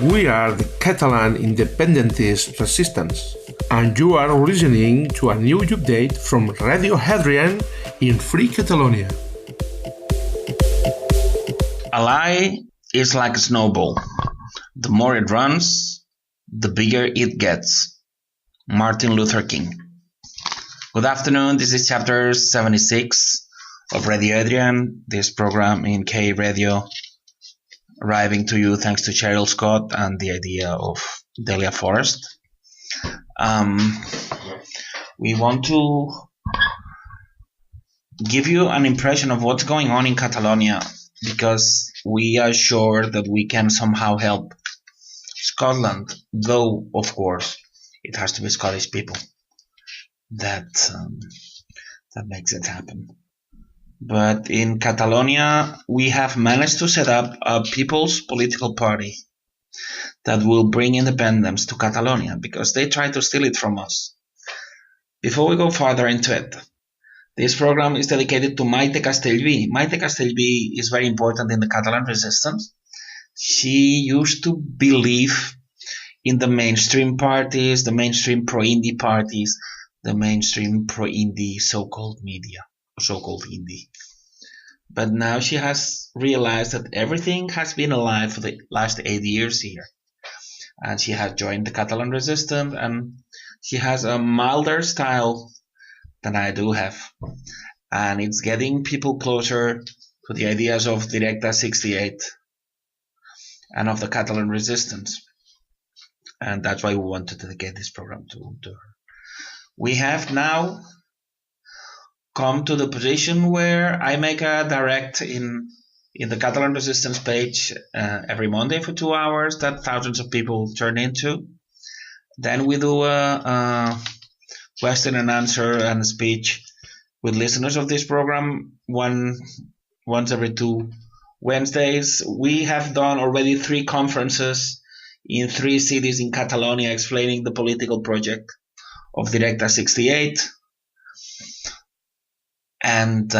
We are the Catalan Independentist Resistance, and you are listening to a new update from Radio Hadrian in Free Catalonia. A lie is like a snowball. The more it runs, the bigger it gets. Martin Luther King. Good afternoon, this is chapter 76 of Radio Hadrian, this program in K Radio, arriving to you thanks to Cheryl Scott and the idea of Delia Forrest. We want to give you an impression of what's going on in Catalonia, because we are sure that we can somehow help Scotland, though, of course, it has to be Scottish people that makes it happen. But in Catalonia, we have managed to set up a people's political party that will bring independence to Catalonia, because they tried to steal it from us. Before we go further into it, this program is dedicated to Maite Castellví. Maite Castellví is very important in the Catalan resistance. She used to believe in the mainstream parties, the mainstream pro-indie parties, the mainstream pro-indie so-called media, so-called indie. But now she has realized that everything has been a lie for the last 8 years here. And she has joined the Catalan resistance, and she has a milder style than I do have. And it's getting people closer to the ideas of Directa 68 and of the Catalan resistance. And that's why we want to dedicate this program to her. We have now come to the position where I make a direct in the Catalan resistance page every Monday for 2 hours that thousands of people turn into. Then we do a question and answer and speech with listeners of this program once every 2 Wednesdays. We have done already 3 conferences in 3 cities in Catalonia explaining the political project of Directa 68. And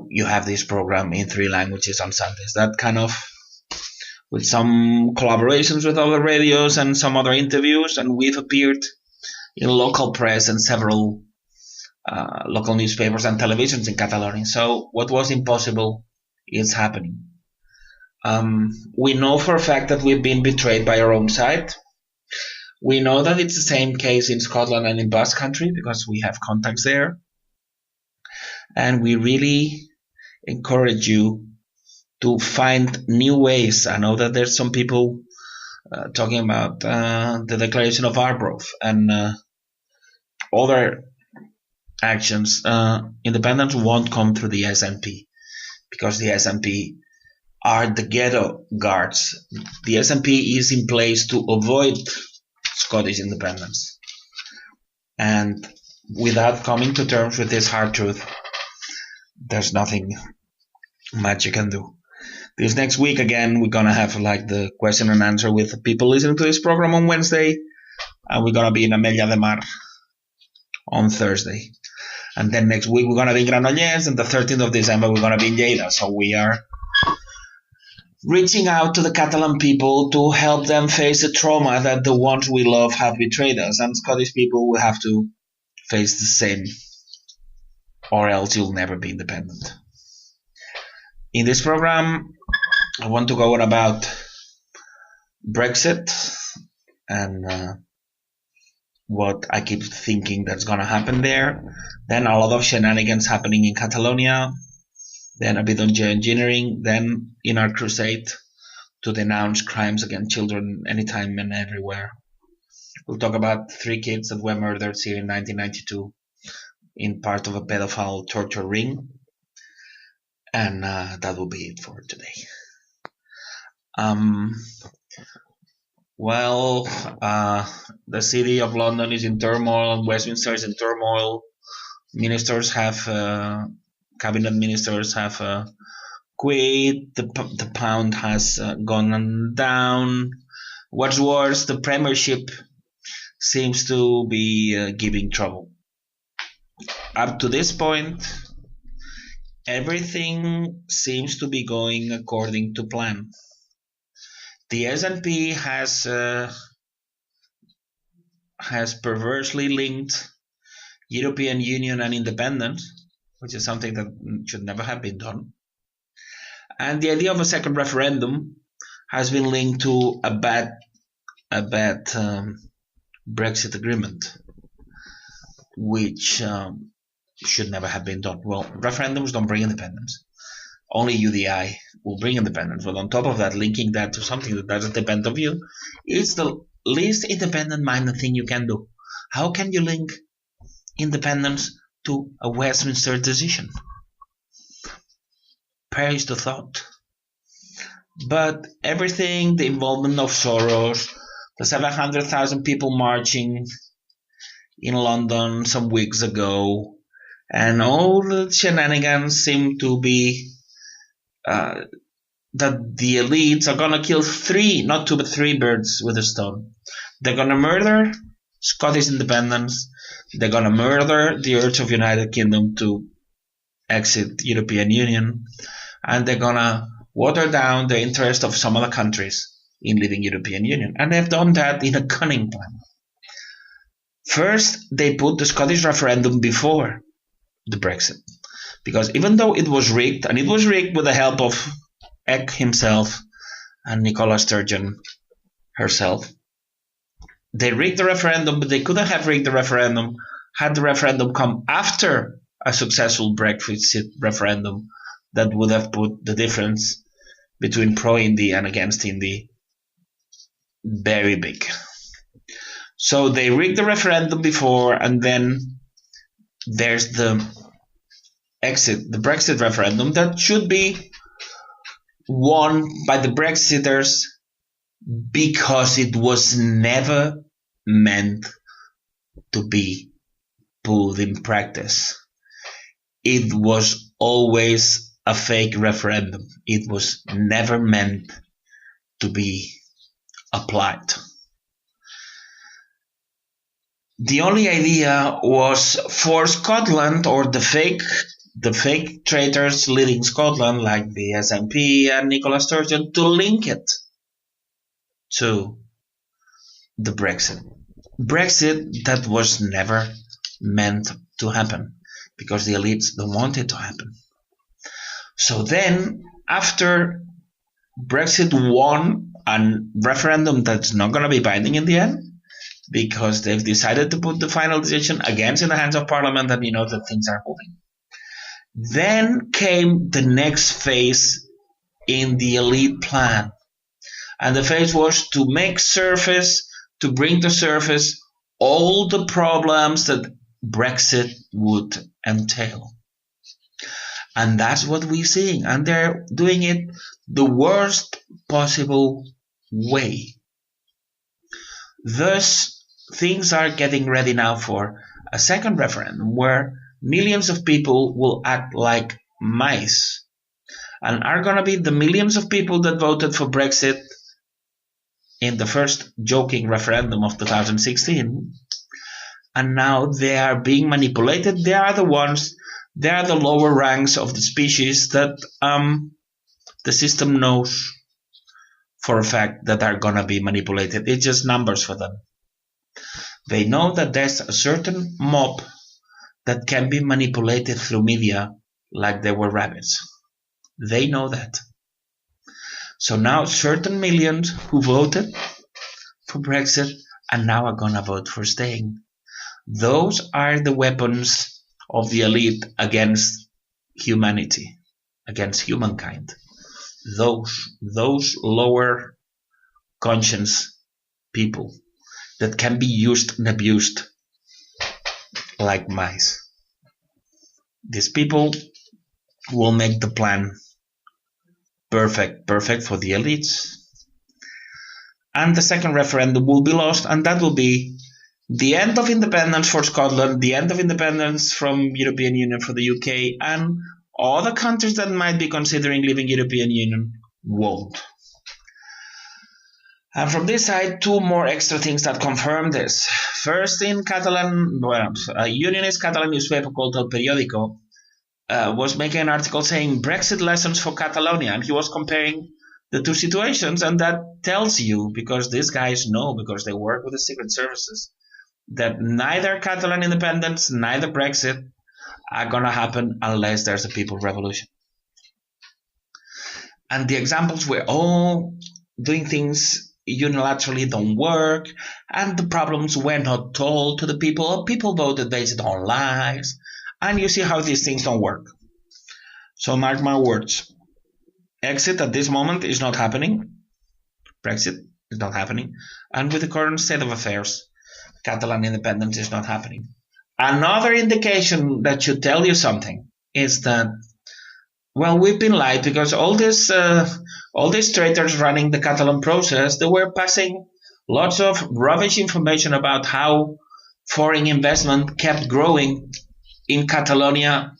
you have this program in 3 languages on Sundays. That kind of, with some collaborations with other radios and some other interviews, and we've appeared in local press and several local newspapers and televisions in Catalonia. So what was impossible is happening. We know for a fact that we've been betrayed by our own side. We know that it's the same case in Scotland and in Basque Country, because we have contacts there. And we really encourage you to find new ways. I know that there's some people talking about the declaration of Arbroath and other actions. Independence won't come through the SNP, because the SNP are the ghetto guards. The SNP is in place to avoid Scottish independence. And without coming to terms with this hard truth, there's nothing much you can do. This next week, again, we're going to have like the question and answer with people listening to this program on Wednesday. And we're going to be in Ametlla de Mar on Thursday. And then next week, we're going to be in Granollers. And the 13th of December, we're going to be in Lleida. So we are reaching out to the Catalan people to help them face the trauma that the ones we love have betrayed us. And Scottish people will have to face the same, or else you'll never be independent. In this program, I want to go on about Brexit and what I keep thinking that's going to happen there. Then a lot of shenanigans happening in Catalonia. Then a bit on geoengineering. Then in our crusade to denounce crimes against children anytime and everywhere. We'll talk about 3 kids that were murdered here in 1992 in part of a pedophile torture ring. And that will be it for today. The city of London is in turmoil, and Westminster is in turmoil. Ministers have, cabinet ministers have quit. The pound has gone down. What's worse, the Premiership seems to be giving trouble. Up to this point, everything seems to be going according to plan. The S&P has perversely linked European Union and independence, which is something that should never have been done. And the idea of a second referendum has been linked to a bad Brexit agreement, which should never have been done. Well, referendums don't bring independence. Only UDI will bring independence. But on top of that, linking that to something that doesn't depend on you is the least independent-minded thing you can do. How can you link independence to a Westminster decision? Perish the thought. But everything, the involvement of Soros, the 700,000 people marching in London some weeks ago, and all the shenanigans seem to be that the elites are gonna kill not two but three birds with a stone. They're gonna murder Scottish independence, they're gonna murder the urge of United Kingdom to exit European Union, and they're gonna water down the interest of some other countries in leaving European Union. And they've done that in a cunning plan. First, they put the Scottish referendum before the Brexit, because even though it was rigged, and it was rigged with the help of Eck himself and Nicola Sturgeon herself, they rigged the referendum, but they couldn't have rigged the referendum had the referendum come after a successful Brexit referendum that would have put the difference between pro-Indy and against Indy very big. So they rigged the referendum before, and then there's the Brexit referendum that should be won by the Brexiters because it was never meant to be put in practice. It was always a fake referendum. It was never meant to be applied. The only idea was for Scotland, or the fake traitors leading Scotland, like the SNP and Nicola Sturgeon, to link it to the Brexit. Brexit that was never meant to happen, because the elites don't want it to happen. So then, after Brexit won a referendum that's not going to be binding in the end, because they've decided to put the final decision against in the hands of Parliament, and you know that things are moving. Then came the next phase in the elite plan. And the phase was to bring to surface all the problems that Brexit would entail. And that's what we're seeing. And they're doing it the worst possible way. Thus, things are getting ready now for a second referendum where millions of people will act like mice, and are going to be the millions of people that voted for Brexit in the first joking referendum of 2016, and now they are being manipulated. They are the lower ranks of the species that the system knows for a fact that are going to be manipulated. It's just numbers for them. They know that there's a certain mob that can be manipulated through media like they were rabbits. They know that. So now certain millions who voted for Brexit and now are going to vote for staying. Those are the weapons of the elite against humanity, against humankind. Those lower conscience people that can be used and abused like mice. These people will make the plan perfect for the elites. And the second referendum will be lost, and that will be the end of independence for Scotland, the end of independence from European Union for the UK, and all the countries that might be considering leaving European Union won't. And from this side, two more extra things that confirm this. First, in Catalan, a unionist Catalan newspaper called El Periódico was making an article saying Brexit lessons for Catalonia, and he was comparing the two situations, and that tells you, because these guys know, because they work with the secret services, that neither Catalan independence, neither Brexit are going to happen unless there's a people revolution. And the examples were all doing things unilaterally don't work, and the problems were not told to the people. People voted based on lies, and you see how these things don't work. So mark my words. Exit at this moment is not happening. Brexit is not happening. And with the current state of affairs, Catalan independence is not happening. Another indication that should tell you something is that, well, we've been lied, because all these traitors running the Catalan process, they were passing lots of rubbish information about how foreign investment kept growing in Catalonia,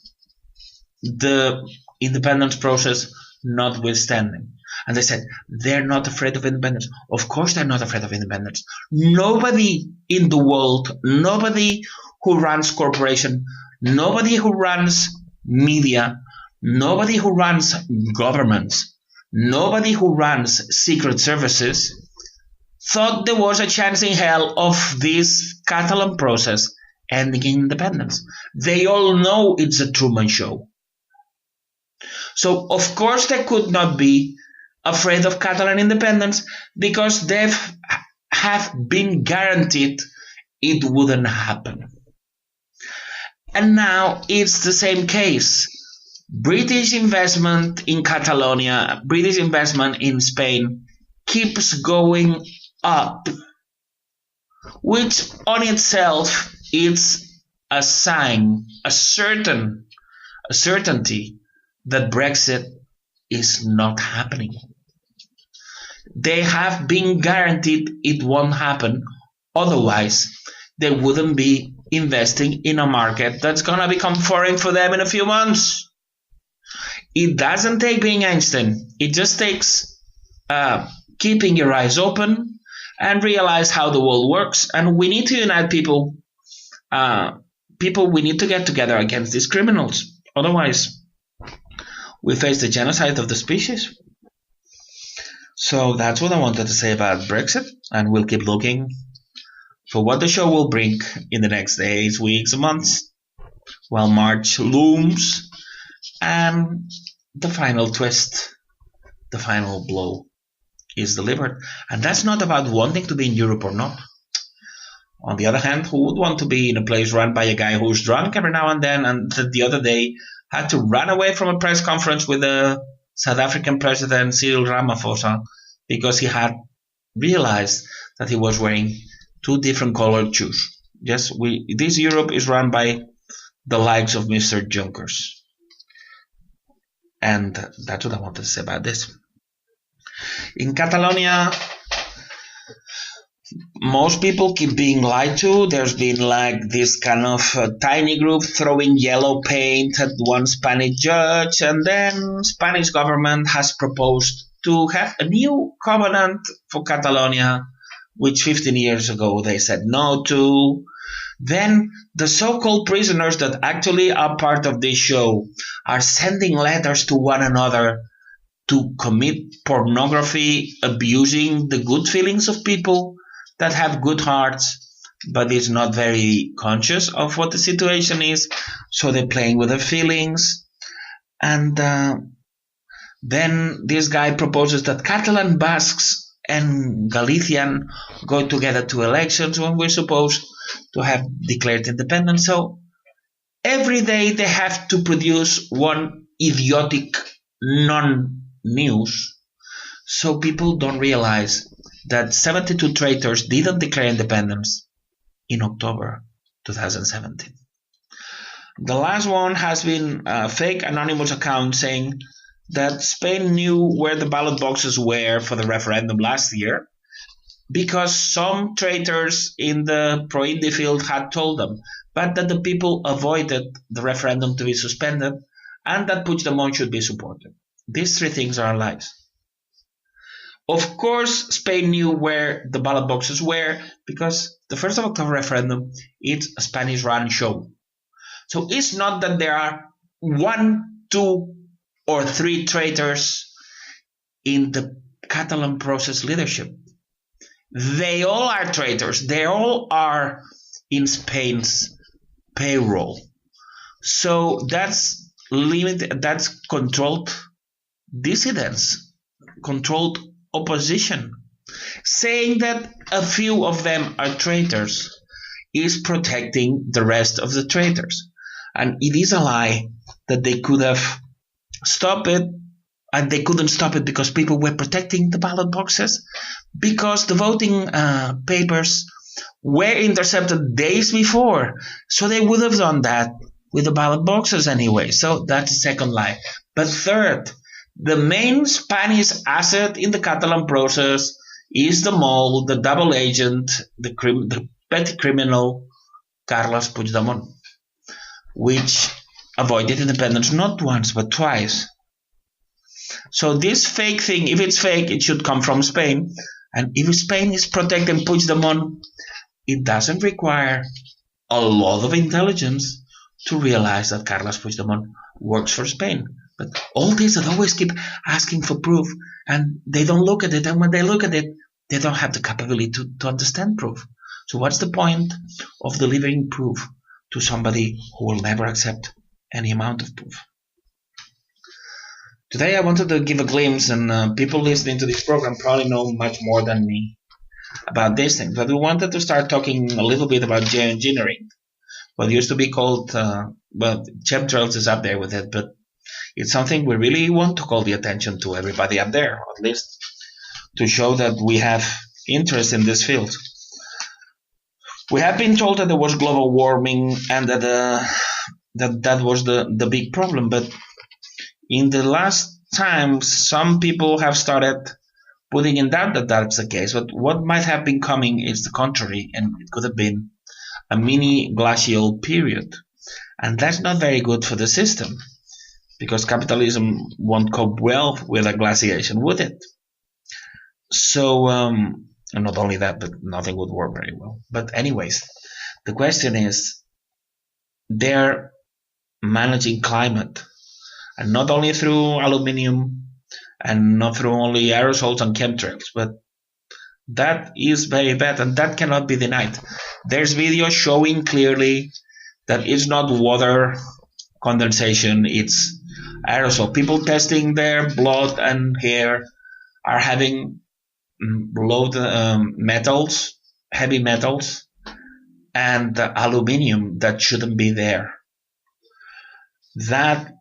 the independence process notwithstanding. And they said, they're not afraid of independence. Of course they're not afraid of independence. Nobody in the world, nobody who runs corporation, nobody who runs media, nobody who runs governments, nobody who runs secret services thought there was a chance in hell of this Catalan process ending in independence. They all know it's a Truman Show. So, of course, they could not be afraid of Catalan independence, because they have been guaranteed it wouldn't happen. And now it's the same case. British investment in Catalonia, British investment in Spain keeps going up, which on itself is a sign, a certainty that Brexit is not happening. They have been guaranteed it won't happen, otherwise they wouldn't be investing in a market that's going to become foreign for them in a few months. It doesn't take being Einstein. It just takes keeping your eyes open and realize how the world works. And we need to unite people. We need to get together against these criminals. Otherwise, we face the genocide of the species. So that's what I wanted to say about Brexit. And we'll keep looking for what the show will bring in the next days, weeks, months, while March looms. And the final twist, the final blow is delivered. And that's not about wanting to be in Europe or not. On the other hand, who would want to be in a place run by a guy who's drunk every now and then, and the other day had to run away from a press conference with the South African president, Cyril Ramaphosa, because he had realized that he was wearing two different colored shoes. Yes, this Europe is run by the likes of Mr. Junkers. And that's what I wanted to say about this. In Catalonia, most people keep being lied to. There's been like this kind of tiny group throwing yellow paint at one Spanish judge, and then Spanish government has proposed to have a new covenant for Catalonia, which 15 years ago they said no to. Then the so-called prisoners that actually are part of this show are sending letters to one another to commit pornography, abusing the good feelings of people that have good hearts, but is not very conscious of what the situation is. So they're playing with their feelings. And then this guy proposes that Catalan, Basques, and Galician go together to elections when we're supposed to have declared independence. So every day they have to produce one idiotic non-news, so people don't realize that 72 traitors didn't declare independence in October 2017. The last one has been a fake anonymous account saying that Spain knew where the ballot boxes were for the referendum last year because some traitors in the pro-Indi field had told them, but that the people avoided the referendum to be suspended and that Puigdemont should be supported. These three things are lies. Of course, Spain knew where the ballot boxes were because the 1st of October referendum is a Spanish-run show. So it's not that there are 1, 2, or 3 traitors in the Catalan process leadership. They all are traitors. They all are in Spain's payroll. So that's limited. That's controlled dissidents, controlled opposition. Saying that a few of them are traitors is protecting the rest of the traitors. And it is a lie that they could have stopped it, and they couldn't stop it because people were protecting the ballot boxes, because the voting papers were intercepted days before. So they would have done that with the ballot boxes anyway. So that's the second lie. But third, the main Spanish asset in the Catalan process is the mole, the double agent, the petty criminal Carles Puigdemont, which avoided independence not once but twice. So this fake thing, if it's fake, it should come from Spain. And if Spain is protecting Puigdemont, it doesn't require a lot of intelligence to realize that Carles Puigdemont works for Spain. But all these that always keep asking for proof, and they don't look at it, and when they look at it, they don't have the capability to understand proof. So what's the point of delivering proof to somebody who will never accept any amount of proof? Today I wanted to give a glimpse, and people listening to this program probably know much more than me about these things, but we wanted to start talking a little bit about geoengineering. What used to be called, chemtrails is up there with it, but it's something we really want to call the attention to everybody up there, at least to show that we have interest in this field. We have been told that there was global warming and that was the big problem, but in the last time, some people have started putting in doubt that that's the case. But what might have been coming is the contrary, and it could have been a mini glacial period. And that's not very good for the system, because capitalism won't cope well with a glaciation, would it? So, and not only that, but nothing would work very well. But anyways, the question is, they're managing climate, and not only through aluminium and not through only aerosols and chemtrails, but that is very bad, and that cannot be denied. There's video showing clearly that it's not water condensation, it's aerosol. People testing their blood and hair are having metals, heavy metals, and aluminium that shouldn't be there. That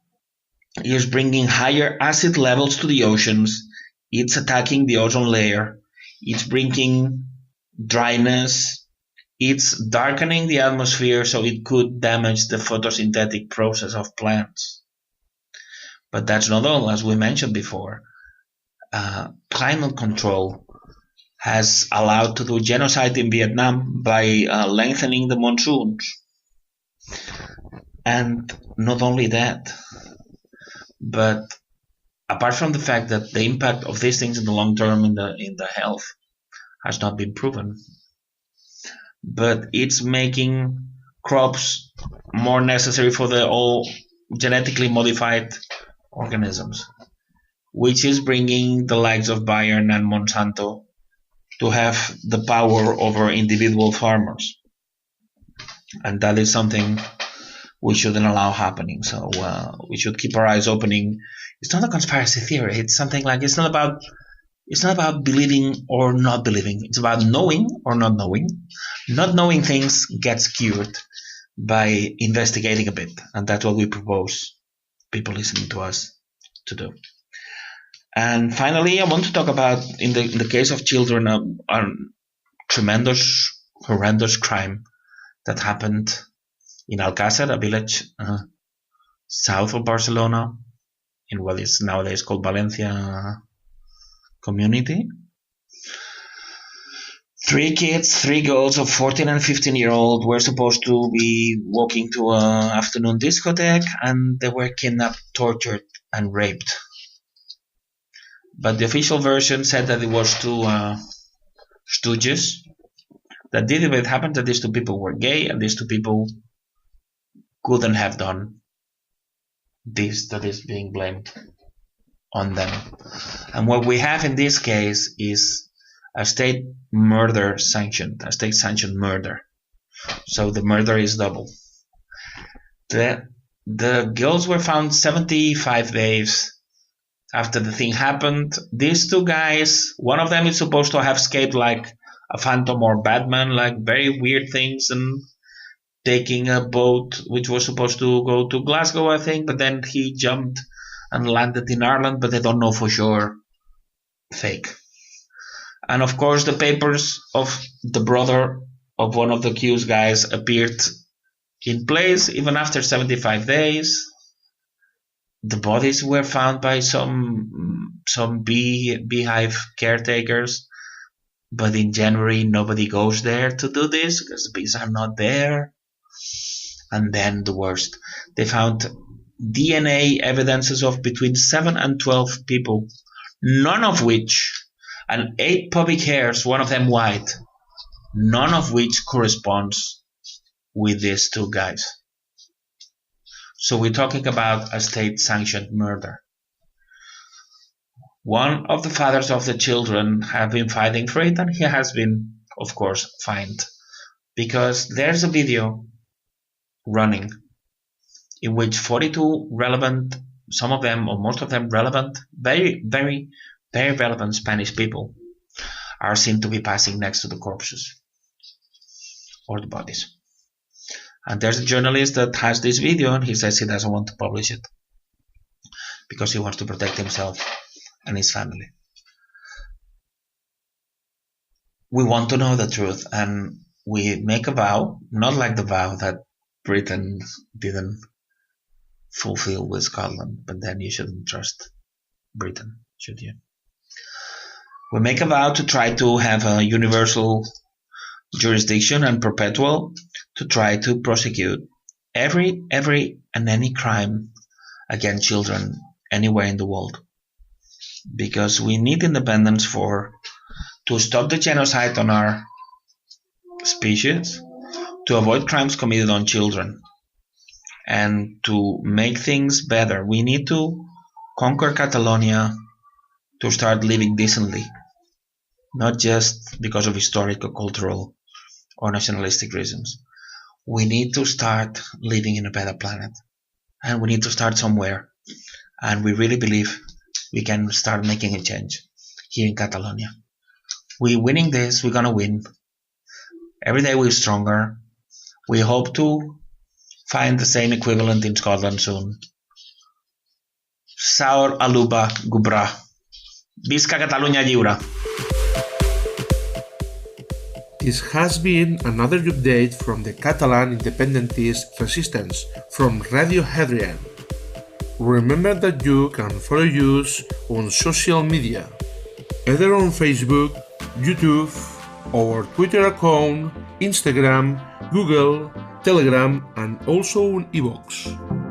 is bringing higher acid levels to the oceans. It's attacking the ozone layer. It's bringing dryness. It's darkening the atmosphere, so it could damage the photosynthetic process of plants. But that's not all, as we mentioned before. Climate control has allowed to do genocide in Vietnam by lengthening the monsoons. And not only that, but apart from the fact that the impact of these things in the long term in the health has not been proven, but it's making crops more necessary for the all genetically modified organisms, which is bringing the likes of Bayern and Monsanto to have the power over individual farmers. And that is something we shouldn't allow happening. So we should keep our eyes opening. It's not a conspiracy theory. It's something like, it's not about believing or not believing. It's about knowing or not knowing. Not knowing things gets cured by investigating a bit. And that's what we propose people listening to us to do. And finally, I want to talk about, in the case of children, a tremendous, horrendous crime that happened in Alcasser, a village south of Barcelona, in what is nowadays called Valencia community. 3 kids, 3 girls of 14 and 15-year-old were supposed to be walking to an afternoon discotheque, and they were kidnapped, tortured, and raped. But the official version said that it was 2 stooges that did it. It happened that these 2 people were gay, and these 2 people couldn't have done this that is being blamed on them. And what we have in this case is a state murder sanctioned, a state sanctioned murder. So the murder is double. The girls were found 75 days after the thing happened. These two guys, one of them is supposed to have escaped like a Phantom or Batman, like very weird things, and taking a boat which was supposed to go to Glasgow, I think, but then he jumped and landed in Ireland, but they don't know for sure. Fake. And of course the papers of the brother of one of the accused guys appeared in place even after 75 days. The bodies were found by some beehive caretakers, but in January nobody goes there to do this because the bees are not there. And then the worst, they found DNA evidences of between 7 and 12 people, none of which, and 8 pubic hairs, one of them white, none of which corresponds with these two guys. So we're talking about a state-sanctioned murder. One of the fathers of the children have been fighting for it, and he has been, of course, fined, because there's a video running in which 42 relevant, some of them or most of them relevant, very, very, very relevant Spanish people are seen to be passing next to the corpses or the bodies. And there's a journalist that has this video, and he says he doesn't want to publish it because he wants to protect himself and his family. We want to know the truth, and we make a vow, not like the vow that Britain didn't fulfill with Scotland, but then you shouldn't trust Britain, should you? We make a vow to try to have a universal jurisdiction and perpetual, to try to prosecute every and any crime against children anywhere in the world, because we need independence to stop the genocide on our species, to avoid crimes committed on children, and to make things better. We need to conquer Catalonia to start living decently, not just because of historical, cultural, or nationalistic reasons. We need to start living in a better planet, and we need to start somewhere, and we really believe we can start making a change here in Catalonia. We're winning this, we're gonna win. Every day we're stronger. We hope to find the same equivalent in Scotland soon. Saur Aluba Gubra. Visca Catalunya lliure. This has been another update from the Catalan Independentist Resistance from Radio Hadrian. Remember that you can follow us on social media, either on Facebook, YouTube, our Twitter account, Instagram, Google, Telegram, and also on iVoox.